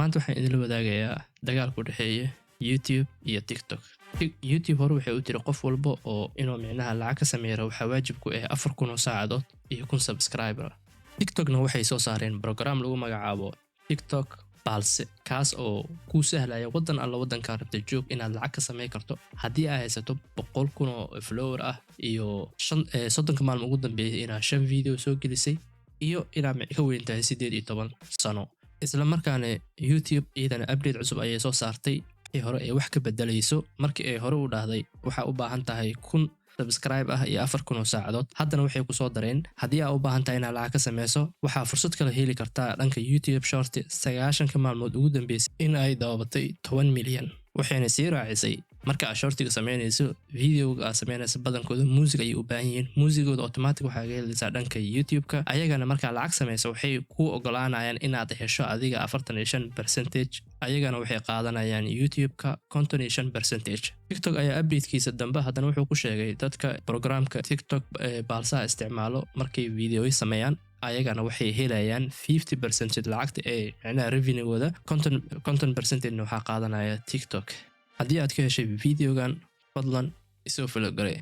maanta waxaan idinla wadaagayaa dagaal ku dhexeeya YouTube iyo TikTok. YouTube hore waxay u tiri qof walba oo inuu micnaha lacag ka sameeyo waxa waajib ku ah 4,000 saacadood iyo 1,000 subscriber. TikTokna waxay soo saareen program lagu magacaabo TikTok balse kaas oo ku sahlaya wadan alla wadanka rabta joog inaad lacag ka sameey karto haddii ay haysato 100,000 oo follower ah iyo 30 maalmo ugu dambeeyay inaad 5 video soo gelisay iyo inaad ka weyn tahay 18 sano. isla markaana YouTube iyadana update cusub ayay soo saartay ee hore ay wax ka bedelayso markii ay hore u dhahday waxa u baahan tahay 1,000 subscribe ah iyo 4,000 saacadood. haddana waxay ku soo dareen haddii aad u baahan tahay inaad lacag ka sameyso waxaa fursad kale heli kartaa dhanka YouTube short 90 maalmood ugu dambeysay in ay daawabatay 10 milyan. waxayna sii raacisay marka aad shortiga sameynayso videoga aad sameynayso badankooda music ay u baahan yihiin muusigooda automatic waxa laga helisaa dhanka YouTube-ka ayagana marka lacag sameyso waxay ku ogolaanayaan inaad hesho adiga 45% ayagana waxay qaadanayaan YouTube-ka 55%. TikTok ayaa update-kiisa dambe haddana wuxuu ku sheegay dadka programka TikTok balsa isticmaalo markay videoy sameeyaan ayagana waxay helayaan 50% lacagta ee macnaha revenue-gooda 50% waxa qaadanaya TikTok. haddii aad ka heshay videogan fadlan isoo follow garee.